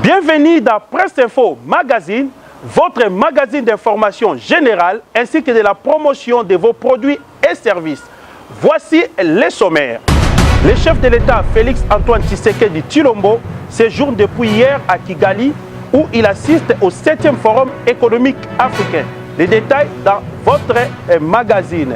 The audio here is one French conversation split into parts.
Bienvenue dans Presse Info Magazine, votre magazine d'information générale ainsi que de la promotion de vos produits et services. Voici les sommaires. Le chef de l'État Félix Antoine Tshisekedi Tshilombo séjourne depuis hier à Kigali où il assiste au 7e Forum économique africain. Les détails dans votre magazine.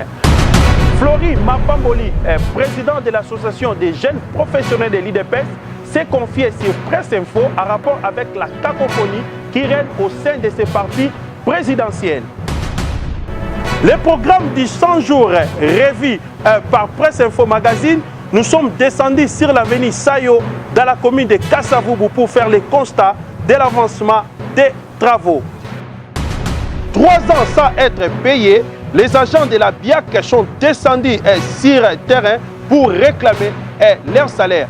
Flori Mapamboli, président de l'association des jeunes professionnels de l'IDPS, s'est confié sur Presse Info en rapport avec la cacophonie qui règne au sein de ces partis présidentiels. Le programme du 100 jours revu par Presse Info Magazine, nous sommes descendus sur l'avenue Sayo dans la commune de Kasavubu pour faire le constat de l'avancement des travaux. 3 ans sans être payés, les agents de la BIAC sont descendus sur le terrain pour réclamer leur salaire.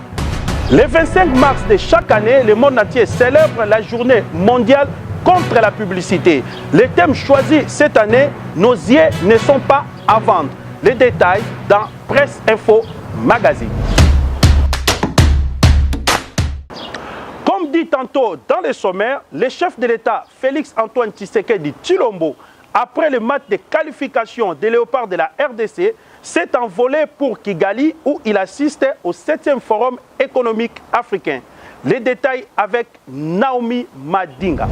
Le 25 mars de chaque année, le monde entier célèbre la journée mondiale contre la publicité. Le thème choisi cette année, nos yeux ne sont pas à vendre. Les détails dans Presse Info Magazine. Comme dit tantôt dans les sommaires, le chef de l'État Félix Antoine Tshisekedi Tshilombo, après le match de qualification des Léopards de la RDC, s'est envolé pour Kigali où il assiste au 7e Forum économique africain. Les détails avec Naomi Madinga.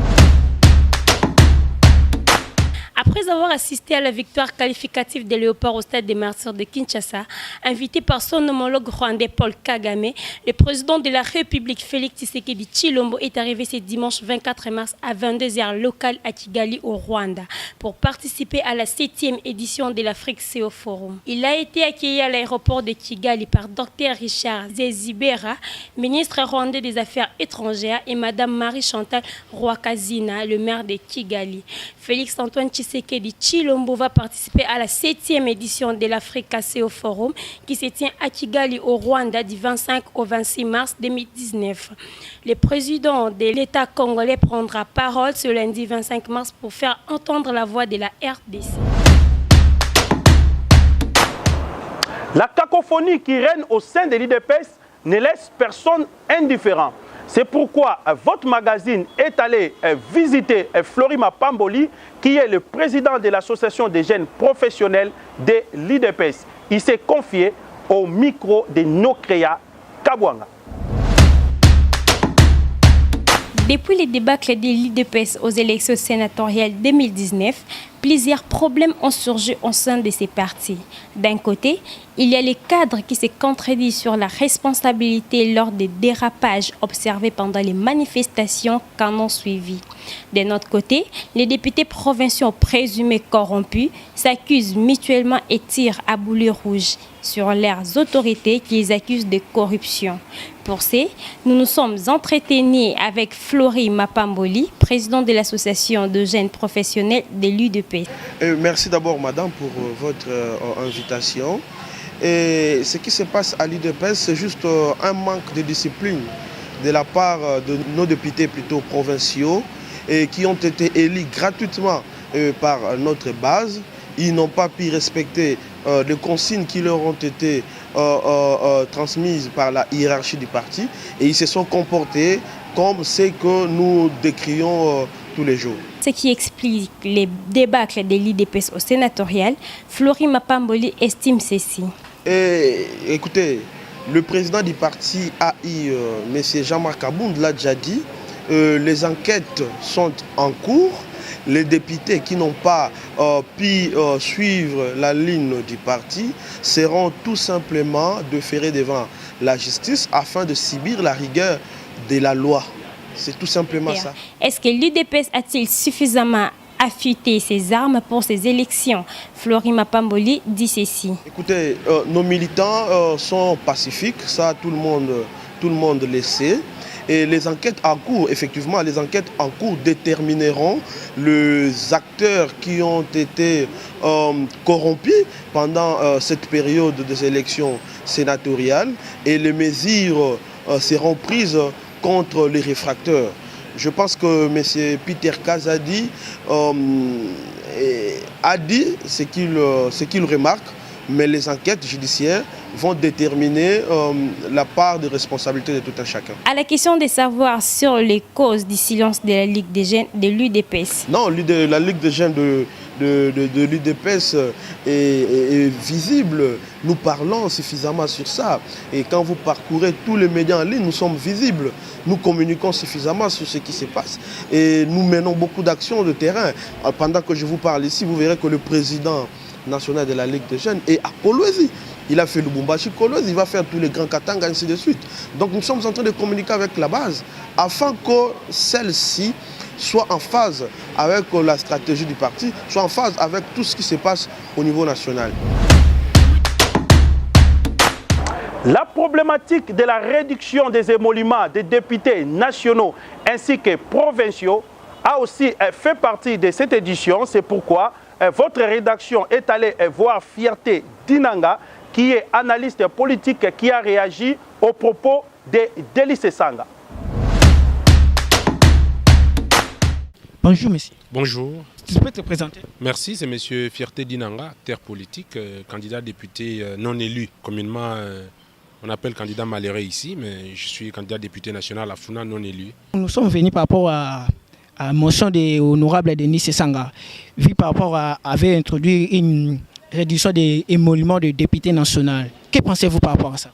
Après avoir assisté à la victoire qualificative des Léopards au stade des Martyrs de Kinshasa, invité par son homologue rwandais Paul Kagame, le président de la République Félix Tshisekedi Tshilombo est arrivé ce dimanche 24 mars à 22h local à Kigali au Rwanda pour participer à la 7e édition de l'Afrique CO Forum. Il a été accueilli à l'aéroport de Kigali par Dr Richard Zezibera, ministre rwandais des Affaires étrangères, et Madame Marie-Chantal Rwakazina, le maire de Kigali. Félix Antoine Tshisekedi Tshilombo va participer à la 7e édition de l'Africa CO Forum qui se tient à Kigali au Rwanda du 25 au 26 mars 2019. Le président de l'État congolais prendra parole ce lundi 25 mars pour faire entendre la voix de la RDC. La cacophonie qui règne au sein de l'IDPS ne laisse personne indifférent. C'est pourquoi votre magazine est allé visiter Flori Mapamboli, qui est le président de l'association des jeunes professionnels de l'IDPS. Il s'est confié au micro de Nokrea Kabwanga. Depuis les débâcles de l'IDPS aux élections sénatoriales 2019, plusieurs problèmes ont surgi au sein de ces partis. D'un côté, il y a les cadres qui se contredisent sur la responsabilité lors des dérapages observés pendant les manifestations qu'en ont suivi. De notre côté, les députés provinciaux présumés corrompus s'accusent mutuellement et tirent à boulet rouge sur leurs autorités qu'ils accusent de corruption. Pour ce, nous nous sommes entretenus avec Flori Mapamboli, président de l'association de jeunes professionnels de l'UDP. Merci d'abord, madame, pour votre invitation. Et ce qui se passe à l'UDP, c'est juste un manque de discipline de la part de nos députés plutôt provinciaux et qui ont été élus gratuitement par notre base. Ils n'ont pas pu respecter les consignes qui leur ont été transmises par la hiérarchie du parti et ils se sont comportés comme ce que nous décrions tous les jours. Ce qui explique les débâcles de l'IDPS au sénatorial, Flori Mapamboli estime ceci. Écoutez, le président du parti AI, M. Jean-Marc Abound, l'a déjà dit, les enquêtes sont en cours. Les députés qui n'ont pas pu suivre la ligne du parti seront tout simplement déférés devant la justice afin de subir la rigueur de la loi. C'est tout simplement ça. Est-ce que l'UDPS a-t-il suffisamment affûté ses armes pour ces élections? Flori Mapamboli dit ceci. Écoutez, nos militants sont pacifiques, ça tout le monde le sait. Et les enquêtes en cours, effectivement, les enquêtes en cours détermineront les acteurs qui ont été corrompus pendant cette période des élections sénatoriales et les mesures seront prises contre les réfracteurs. Je pense que M. Peter Kazadi a dit ce qu'il remarque mais les enquêtes judiciaires vont déterminer la part de responsabilité de tout un chacun. À la question de savoir sur les causes du silence de la Ligue des jeunes de l'UDPS. Non, la Ligue des jeunes de l'UDPS est visible. Nous parlons suffisamment sur ça. Et quand vous parcourez tous les médias en ligne, nous sommes visibles. Nous communiquons suffisamment sur ce qui se passe. Et nous menons beaucoup d'actions de terrain. Pendant que je vous parle ici, vous verrez que le président national de la Ligue des jeunes est à Kolwezi. Il a fait Lubumbashi, Kolwezi, il va faire tous les grands Katanga, ainsi de suite. Donc nous sommes en train de communiquer avec la base afin que celle-ci soit en phase avec la stratégie du parti, soit en phase avec tout ce qui se passe au niveau national. La problématique de la réduction des émoluments des députés nationaux ainsi que provinciaux a aussi fait partie de cette édition. C'est pourquoi votre rédaction est allée voir Fierté Dinanga, qui est analyste politique, qui a réagi aux propos de Délice Sanga. Bonjour, monsieur. Bonjour. Tu peux te présenter? Merci, c'est monsieur Fierté Dinanga, acteur politique, candidat député non élu. Communément, on appelle candidat malheureux ici, mais je suis candidat député national à Funa non élu. Nous sommes venus par rapport à la motion de l'honorable Denis Sanga, vu par rapport à avait introduit une réduction des émoluments de député national. Que pensez-vous par rapport à ça?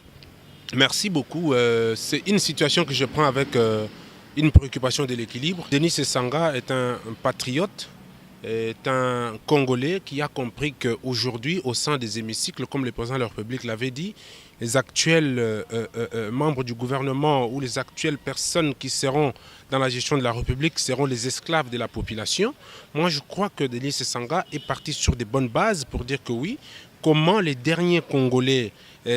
Merci beaucoup. C'est une situation que je prends avec une préoccupation de l'équilibre. Denis Sanga est un patriote, est un Congolais qui a compris qu'aujourd'hui, au sein des hémicycles, comme le président de la République l'avait dit, les actuels membres du gouvernement ou les actuelles personnes qui seront dans la gestion de la République seront les esclaves de la population. Moi, je crois que Denis Sanga est parti sur des bonnes bases pour dire que oui, comment les derniers Congolais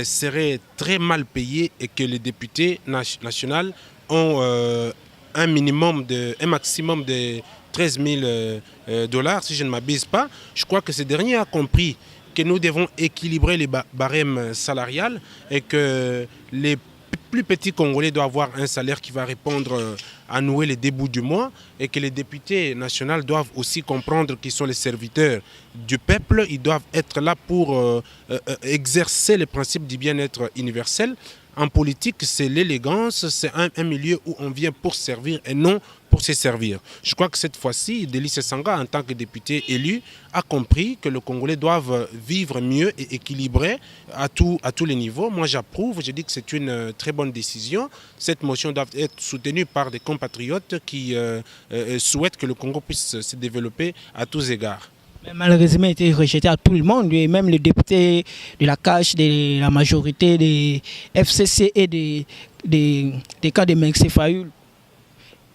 seraient très mal payés et que les députés nationaux ont un maximum de 13 000 $, si je ne m'abuse pas. Je crois que ces derniers ont compris que nous devons équilibrer les barèmes salariales et que les plus petits Congolais doivent avoir un salaire qui va répondre à nouer les débuts du mois et que les députés nationaux doivent aussi comprendre qu'ils sont les serviteurs du peuple. Ils doivent être là pour exercer les principes du bien-être universel. En politique, c'est l'élégance, c'est un milieu où on vient pour servir et non pour se servir. Je crois que cette fois-ci, Denis Sanga, en tant que député élu, a compris que les Congolais doivent vivre mieux et équilibrer à tous les niveaux. Moi, j'approuve, je dis que c'est une très bonne décision. Cette motion doit être soutenue par des compatriotes qui souhaitent que le Congo puisse se développer à tous égards. Malheureusement, il a été rejeté à tout le monde, et même les députés de la CAF, de la majorité des FCC et des cas de Mexe Fayoul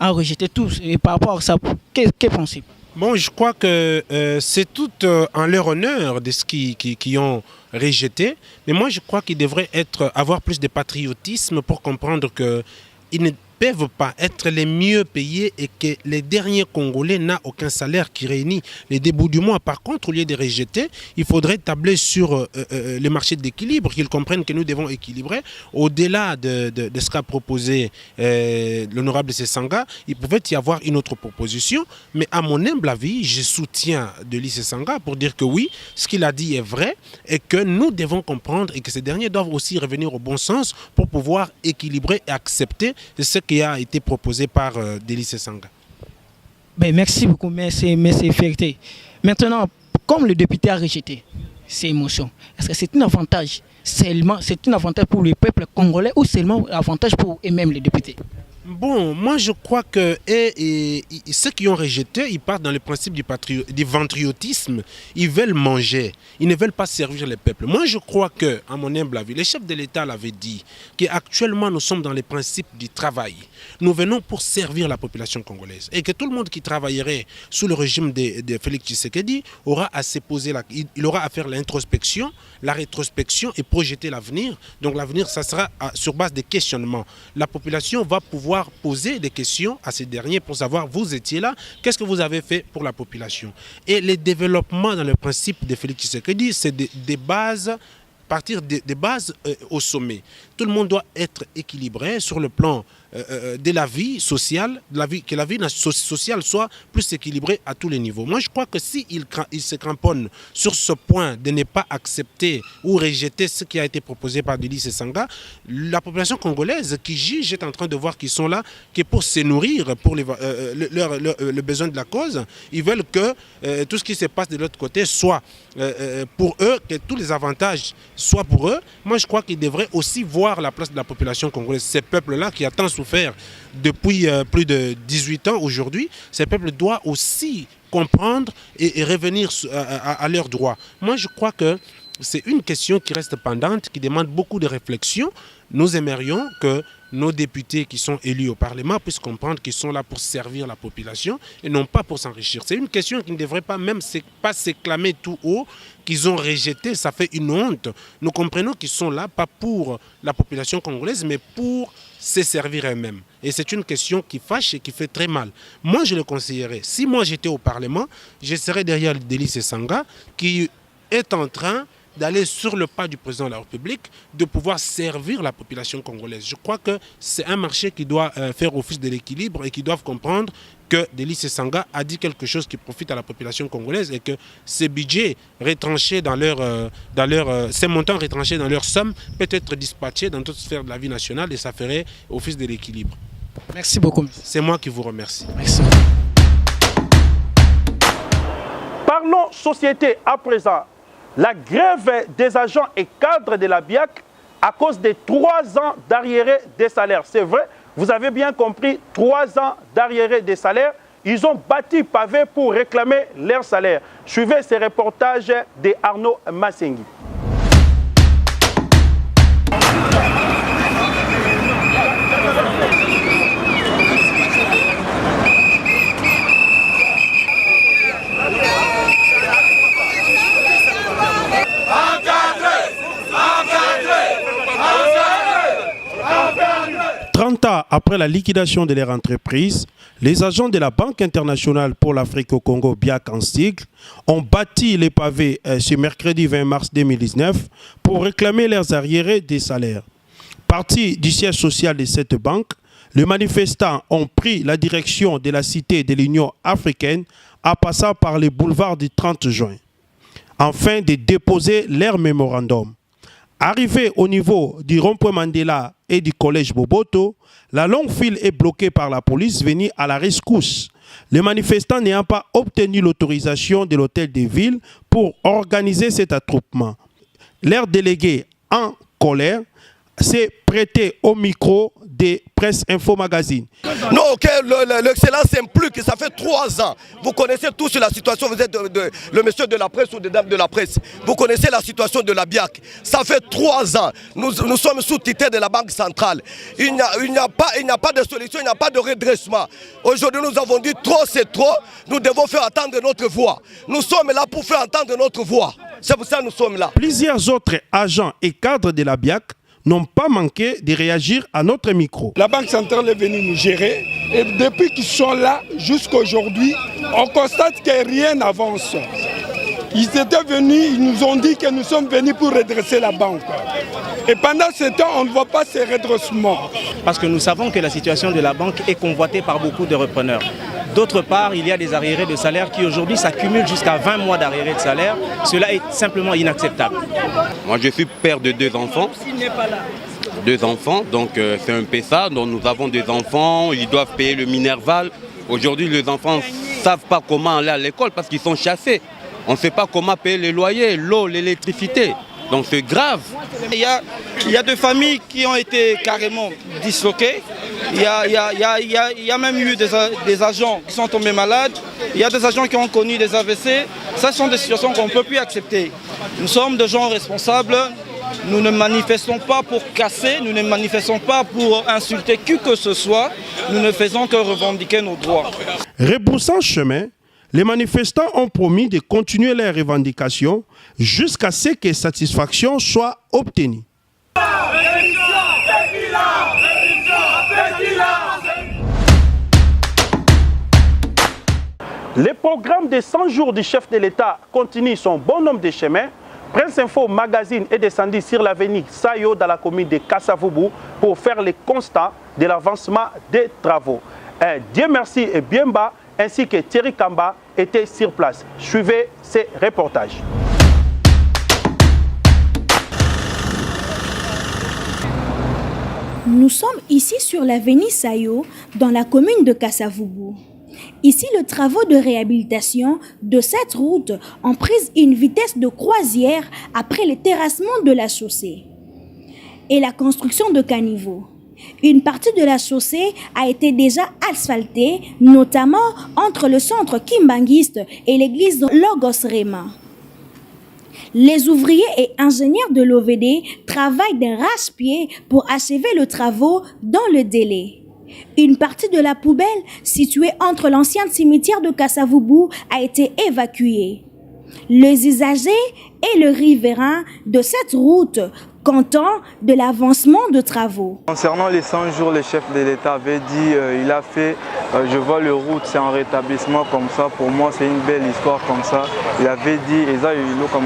ont rejeté tous. Et par rapport à ça, que pensez-vous? Bon, je crois que c'est tout en leur honneur de ce qui ont rejeté. Mais moi, je crois qu'ils devraient avoir plus de patriotisme pour comprendre qu'ils ne peuvent pas être les mieux payés et que les derniers Congolais n'ont aucun salaire qui réunit les débuts du mois. Par contre, au lieu de rejeter, il faudrait tabler sur le marché d'équilibre, qu'ils comprennent que nous devons équilibrer. Au-delà de ce qu'a proposé l'honorable Sanga, il pouvait y avoir une autre proposition. Mais à mon humble avis, je soutiens Denis Sanga pour dire que oui, ce qu'il a dit est vrai et que nous devons comprendre et que ces derniers doivent aussi revenir au bon sens pour pouvoir équilibrer et accepter ce qui a été proposé par Denis Sanga. Ben, merci beaucoup, merci Fierté. Maintenant, comme le député a rejeté ces motions, est-ce que c'est un avantage pour le peuple congolais ou seulement un avantage pour eux-mêmes les députés? Bon, moi je crois que ceux qui ont rejeté, ils partent dans le principe du ventriotisme. Ils veulent manger, ils ne veulent pas servir le peuple. Moi je crois que, à mon humble avis, le chef de l'État l'avait dit, qu'actuellement nous sommes dans les principes du travail. Nous venons pour servir la population congolaise. Et que tout le monde qui travaillerait sous le régime de Félix Tshisekedi aura à se poser, il aura à faire l'introspection, la rétrospection et projeter l'avenir. Donc l'avenir, ça sera sur base des questionnements. La population va pouvoir poser des questions à ces derniers pour savoir, vous étiez là, qu'est-ce que vous avez fait pour la population? Et les développements dans le principe de Félix Tshisekedi, c'est des bases, partir des bases au sommet. Tout le monde doit être équilibré sur le plan de la vie sociale, que la vie sociale soit plus équilibrée à tous les niveaux. Moi, je crois que s'il se cramponne sur ce point de ne pas accepter ou rejeter ce qui a été proposé par Denis Sesanga, la population congolaise qui juge est en train de voir qu'ils sont là que pour se nourrir, pour le besoin de la cause. Ils veulent que tout ce qui se passe de l'autre côté soit pour eux, que tous les avantages soient pour eux. Moi, je crois qu'ils devraient aussi voir la place de la population congolaise. Ces peuples-là qui a tant souffert depuis plus de 18 ans aujourd'hui, ces peuples doivent aussi comprendre et revenir à leurs droits. Moi, je crois que c'est une question qui reste pendante, qui demande beaucoup de réflexion. Nous aimerions que nos députés qui sont élus au Parlement puissent comprendre qu'ils sont là pour servir la population et non pas pour s'enrichir. C'est une question qui ne devrait pas même pas s'éclamer tout haut, qu'ils ont rejeté, ça fait une honte. Nous comprenons qu'ils sont là, pas pour la population congolaise, mais pour se servir eux-mêmes. Et c'est une question qui fâche et qui fait très mal. Moi, je le conseillerais. Si moi j'étais au Parlement, je serais derrière Denis Sesanga qui est en train d'aller sur le pas du président de la République, de pouvoir servir la population congolaise. Je crois que c'est un marché qui doit faire office de l'équilibre et qui doivent comprendre que Denis Sesanga a dit quelque chose qui profite à la population congolaise et que ces budgets retranchés ces montants retranchés dans leur somme peut être dispatchés dans toute sphère de la vie nationale et ça ferait office de l'équilibre. Merci beaucoup. C'est moi qui vous remercie. Merci. Parlons société à présent. La grève des agents et cadres de la BIAC à cause des 3 ans d'arriérés des salaires. C'est vrai, vous avez bien compris, 3 ans d'arriérés des salaires. Ils ont bâti pavé pour réclamer leur salaire. Suivez ces reportages de Arnaud Massengi. 30 ans après la liquidation de leur entreprise, les agents de la Banque internationale pour l'Afrique au Congo, BIAC en sigle, ont bâti les pavés ce mercredi 20 mars 2019 pour réclamer leurs arriérés des salaires. Partis du siège social de cette banque, les manifestants ont pris la direction de la cité de l'Union africaine en passant par les boulevards du 30 juin, afin de déposer leur mémorandum. Arrivé au niveau du rond-point Mandela et du collège Boboto, la longue file est bloquée par la police venue à la rescousse. Les manifestants n'ayant pas obtenu l'autorisation de l'hôtel de ville pour organiser cet attroupement. Leur délégué en colère s'est prêté au micro des Presse Info Magazine. Non, ok, l'excellence implique que ça fait 3 ans. Vous connaissez tous la situation, vous êtes le monsieur de la presse ou des dames de la presse. Vous connaissez la situation de la BIAC. Ça fait 3 ans. Nous sommes sous-titrés de la Banque centrale. Il n'y a pas de solution, il n'y a pas de redressement. Aujourd'hui, nous avons dit trop, c'est trop. Nous devons faire entendre notre voix. Nous sommes là pour faire entendre notre voix. C'est pour ça que nous sommes là. Plusieurs autres agents et cadres de la BIAC n'ont pas manqué de réagir à notre micro. La Banque centrale est venue nous gérer et depuis qu'ils sont là jusqu'à aujourd'hui, on constate que rien n'avance. Ils étaient venus, ils nous ont dit que nous sommes venus pour redresser la banque. Et pendant ce temps, on ne voit pas ces redressements. Parce que nous savons que la situation de la banque est convoitée par beaucoup de repreneurs. D'autre part, il y a des arriérés de salaire qui aujourd'hui s'accumulent jusqu'à 20 mois d'arriérés de salaire. Cela est simplement inacceptable. Moi, je suis père de 2 enfants. 2 enfants, donc c'est un peu ça. Donc nous avons des enfants, ils doivent payer le Minerval. Aujourd'hui, les enfants ne savent pas comment aller à l'école parce qu'ils sont chassés. On ne sait pas comment payer les loyers, l'eau, l'électricité. Donc c'est grave. Il y a des familles qui ont été carrément disloquées. Il y a même eu des agents qui sont tombés malades. Il y a des agents qui ont connu des AVC. Ce sont des situations qu'on ne peut plus accepter. Nous sommes des gens responsables. Nous ne manifestons pas pour casser, nous ne manifestons pas pour insulter qui que ce soit. Nous ne faisons que revendiquer nos droits. Rebroussant chemin, les manifestants ont promis de continuer leurs revendications jusqu'à ce que satisfaction soit obtenue. Le programme des 100 jours du chef de l'État continue son bon nombre de chemins. Prince Info Magazine est descendu sur l'avenue Sayo dans la commune de Kassavubu pour faire le constat de l'avancement des travaux. Dieu merci et Biemba ainsi que Thierry Kamba étaient sur place. Suivez ces reportages. Nous sommes ici sur l'avenue Sayo dans la commune de Kassavubu. Ici, les travaux de réhabilitation de cette route ont pris une vitesse de croisière après le terrassement de la chaussée et la construction de caniveaux. Une partie de la chaussée a été déjà asphaltée, notamment entre le centre Kimbanguiste et l'église Logos Rema. Les ouvriers et ingénieurs de l'OVD travaillent d'arrache-pied pour achever les travaux dans le délai. Une partie de la poubelle située entre l'ancien cimetière de Kassavubu a été évacuée. Les usagers et les riverains de cette route content de l'avancement de travaux. Concernant les 100 jours, le chef de l'État avait dit il a fait, je vois le route, c'est un rétablissement comme ça. Pour moi, c'est une belle histoire comme ça. Il avait dit, comme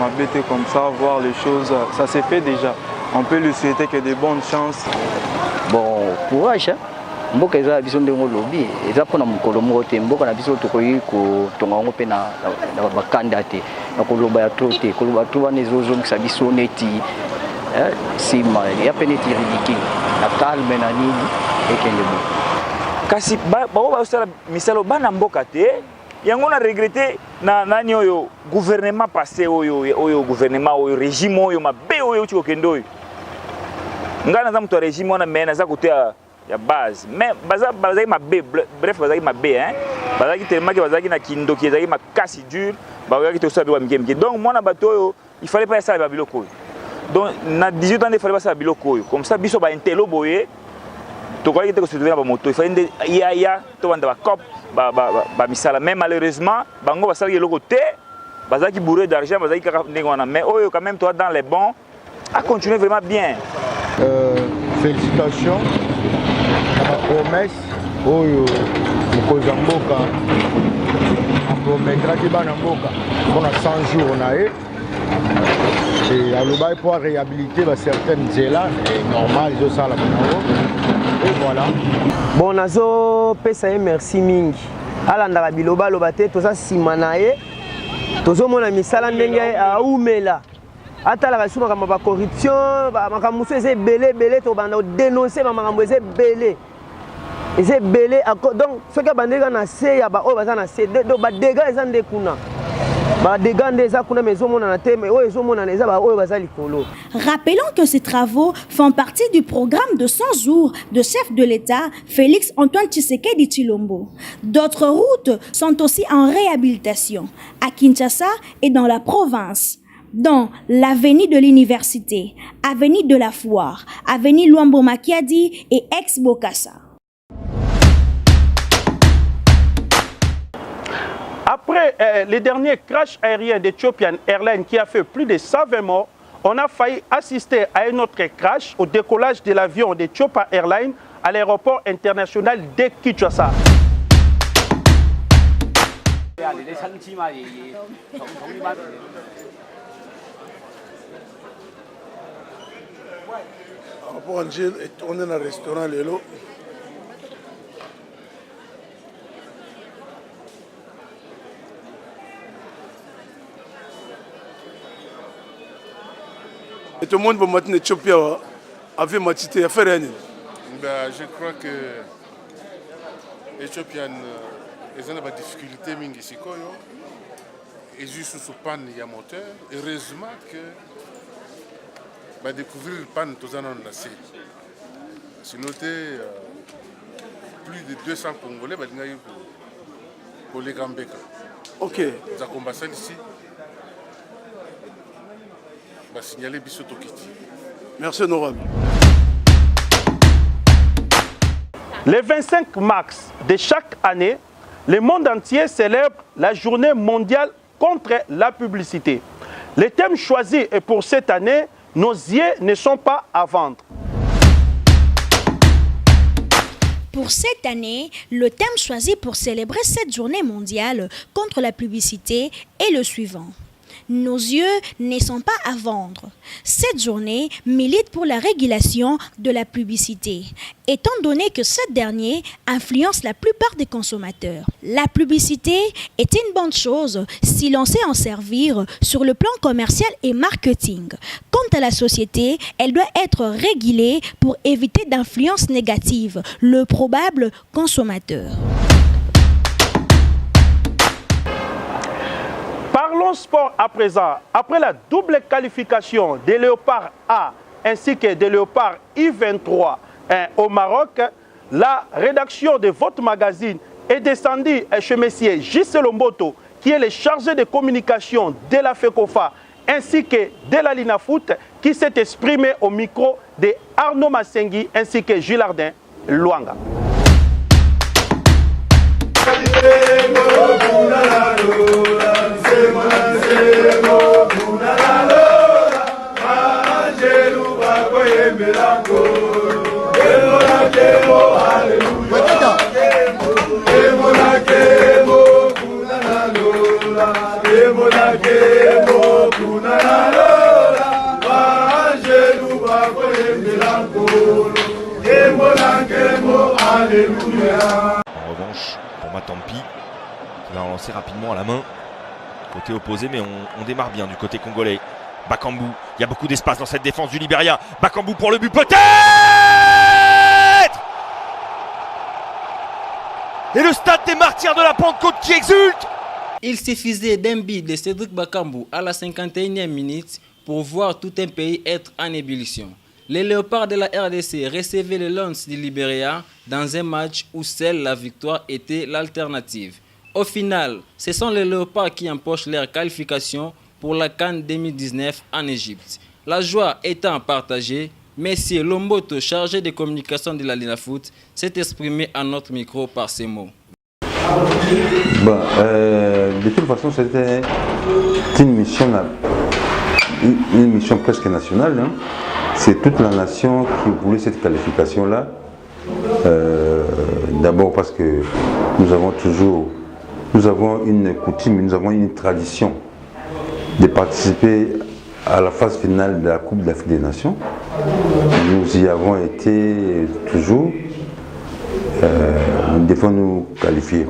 comme ça, voir les choses, ça s'est fait déjà. On peut lui souhaiter que de bonnes chances. Bon, courage. Mboka eza biso ndenge lobi eza pona mukolo moko te mboka na biso tokoyi ko tonga ngo pe na bakanda te na koloba ya trop te koloba to wana ezozongisa biso neti sima ya pe neti ridicule na calme na nini ekende bo kasi bao basala misalo bana mboka te yango na regretter na nani oyo gouvernement passé oyo gouvernement oyo régime oyo mabe oyo tiko kendo oyo ngana za mtu régime wana mena za kutea ya base mais bazaki mabe bref bazaki mabe hein bazaki tellement que bazaki na kindoki bazaki makasi dur bazaki to sabi wa mgemge donc moi na bato oyo il fallait pas ça ba biloko donc na 18 ans il fallait pas ça biloko comme ça biso ba intelo boye to kwa kite ko se devena ba moto il fallait ya to banda ba cop ba misala mais malheureusement bango basali eloko te bazaki bourré d'argent bazaki kaka ndengwana mais oyo quand même toi dans les bons a continué vraiment bien. Félicitations. La promesse, Oyo, Mukozamboka, promettra que Banamboka, on a 100 jours, on a eu. Et à l'Obaï pour réhabiliter certaines zélandes, et normal, ils ont ça la et voilà. Bon, nazo pesa merci mingi. Alanda biloba lobate, tout ça simanae, tout ça mon ami Salandenge a oumela. Atala ka suma kama ba corruption ba makamuso eze belé to banda dénoncer ba makambo eze belé donc ce que bandeka na se ya ba o baza na se do ba dégâts eza ndekuna ba dégâts ndeza kuna mezo mona na teme o ezo mona eza ba o baza likolo. Rappelons que ces travaux font partie du programme de 100 jours de chef de l'État Félix Antoine Tshisekedi Tshilombo. D'autres routes sont aussi en réhabilitation à Kinshasa et dans la province. Dans l'avenue de l'Université, avenue de la Foire, avenue Luambo Makiadi et ex-Bokassa. Après les derniers crashs aériens d'Ethiopian Airlines qui a fait plus de 120 morts, on a failli assister à un autre crash au décollage de l'avion d'Ethiopian Airlines à l'aéroport international de Kinshasa. Pour Angel est tourné dans le restaurant Lelo. Et tout le monde va maintenant Éthiopie avec Matité à faire rien. Je crois que Ethiopian ils ont des difficultés mingi sikoyo et juste sous panne il y a moteur. Heureusement que va découvrir le panne tous en la série. Sinon plus de 200 Congolais pour les Gambeka. Ok. Ça combat ça ici. Va signaler Bissoto Kiti. Merci honorable. Le 25 mars de chaque année, le monde entier célèbre la journée mondiale contre la publicité. Le thème choisi est pour cette année, nos yeux ne sont pas à vendre. Pour cette année, le thème choisi pour célébrer cette journée mondiale contre la publicité est le suivant. Nos yeux ne sont pas à vendre. Cette journée milite pour la régulation de la publicité, étant donné que cette dernière influence la plupart des consommateurs. La publicité est une bonne chose si l'on sait en servir sur le plan commercial et marketing. Quant à la société, elle doit être régulée pour éviter d'influences négatives, le probable consommateur. Parlons sport à présent. Après la double qualification des Léopards A ainsi que des Léopards I-23 au Maroc, la rédaction de votre magazine est descendue chez M. J.C. Lomboto, qui est le chargé de communication de la FECOFA, ainsi que de la Linafoot, qui s'est exprimé au micro de Arnaud Massengi ainsi que Jules Ardin Luanga. En revanche, pour Matampi, qui va relancer rapidement à la main. Côté opposé, mais on démarre bien du côté congolais. Bakambu, il y a beaucoup d'espace dans cette défense du Libéria. Bakambu pour le but, peut-être! Et le stade des martyrs de la Pentecôte qui exulte! Il suffisait d'un but de Cédric Bakambu à la 51e minute pour voir tout un pays être en ébullition. Les Léopards de la RDC recevaient le Lions du Libéria dans un match où seule la victoire était l'alternative. Au final, ce sont les Léopards qui empochent leur qualification pour la CAN 2019 en Égypte. La joie étant partagée, Monsieur Lomboto, chargé de communication de la Linafoot, s'est exprimé à notre micro par ces mots. De toute façon, c'était une mission presque nationale. Hein. C'est toute la nation qui voulait cette qualification-là. D'abord parce que nous avons une coutume, nous avons une tradition de participer à la phase finale de la Coupe d'Afrique des Nations. Nous y avons été toujours. Nous devons nous qualifier.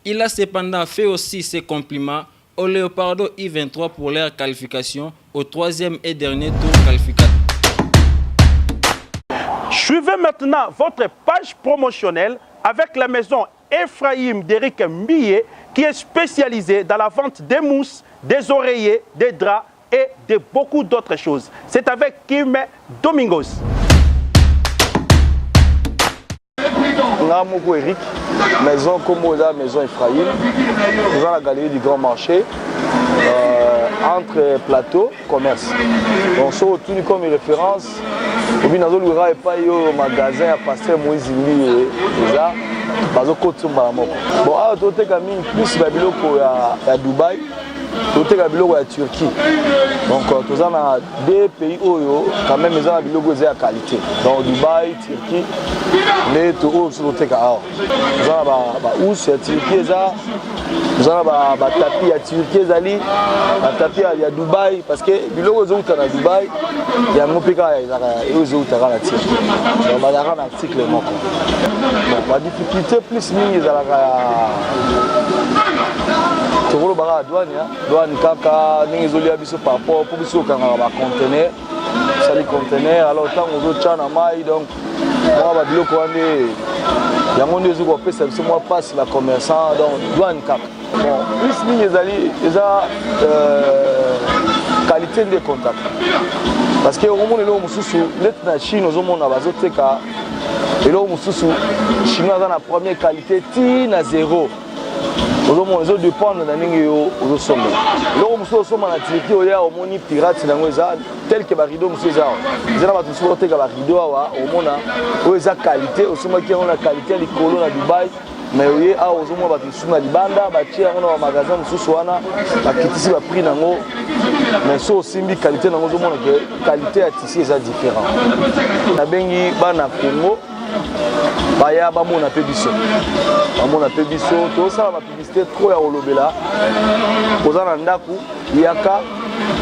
Il a cependant fait aussi ses compliments au Léopardo I-23 pour leur qualification au troisième et dernier tour qualificatif. Suivez maintenant votre page promotionnelle avec la maison Ephraim d'Éric Mbillet qui est spécialisée dans la vente des mousses, des oreillers, des draps et de beaucoup d'autres choses. C'est avec Kim Domingos. Namoko Eric, maison Komoda, maison Ephraim, nous avons la galerie du Grand Marché, entre plateau, commerce. Donc, ça retenu comme référence. Au bout de la pas au magasin, à Pasteur Moïse Limbi et ça, parce que c'est bon, à côté plus à Dubaï, côté à Turquie. Donc, tous dans deux pays où quand même ils ont des à qualité. Donc, Dubaï, Turquie, mais tout aussi côté à nous avons où c'est Turquie ça, nous avons tapis à Turquie zali, tapis à Dubaï parce que les logos sont à Dubaï, il y a mon pica et aux autres à la Turquie. Donc, on va avoir un article bon, la difficulté plus mini à la Tokolo bara douane kaka n'engezoli abiso par rapport pour biso kanga ba conteneur sali conteneur alors tant on veut chana mai donc moi ba biloko ande yango ndezo ko pesa biso moi passe la commerçant donc douane kaka bon plus n'engezali eza qualité de contact parce que au moment où mususu let na Chine ozomona bazoteka et là mususu chinois dans la première qualité ti na zéro. Ils dépendent de nous sommes. Là, nous sommes en Turquie, il y a des pirates tels que les rideaux. Ils ont des rideaux, ils ont qualité, ils ont la qualité de l'icône à Dubaï. Mais il y a des libanda, des magasins, des prix mais ça aussi la qualité de qualité à tisser est différente. Nous avons Congo, baya bamona pe biso tosala bapiblisité trop ya kolobela koza na ndako yaka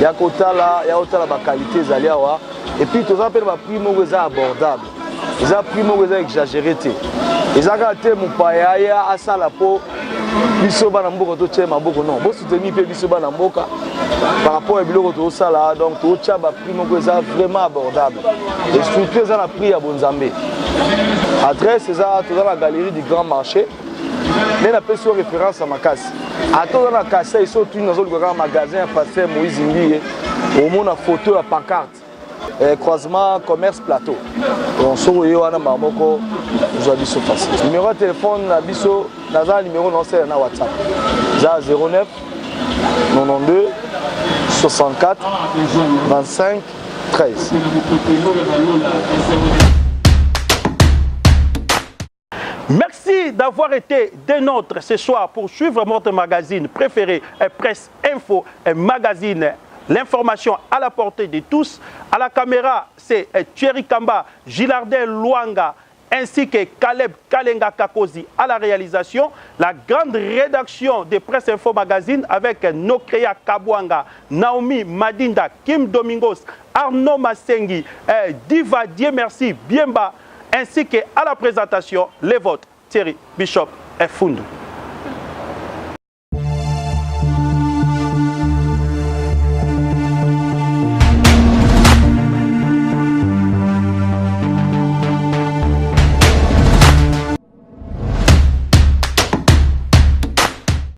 ya kotala bakalite ezali awa epuis toza mpe na baprix moko eza abordable eza prix moko eza exagéré te eza kaka te mopaya aya asala mpo biso bana mboka totie maboko non bosoutenir mpe biso bana mboka par rapport à biloko tozosala donc totia baprix moko eza vraiment abordable et surtout eza na prix ya bonzambe. Adresse eza toza na galerie du grand marché mais napesi référence à makasi ata oza na kasa iso tuni nazoluka kaka magasin ya Pasteur Moïse Ndiye omona photo ya pancarte croisement commerce plateau donc soko ye wana mamoko ozwa biso facile. Numéro de téléphone na biso naza numéro naosala na WhatsApp za 09 92 64 25 13. Merci d'avoir été des nôtres ce soir pour suivre votre magazine préféré, Presse Info, magazine. L'information à la portée de tous. À la caméra, c'est Thierry Kamba, Gilardin Luanga, ainsi que Caleb Kalenga Kakozi à la réalisation. La grande rédaction de Presse Info Magazine avec Nokreya Kabwanga, Naomi Madinda, Kim Domingos, Arnaud Massengi, Diva Dieu merci, Biemba, ainsi que à la présentation, les votes, Thierry Bishop et Fundu.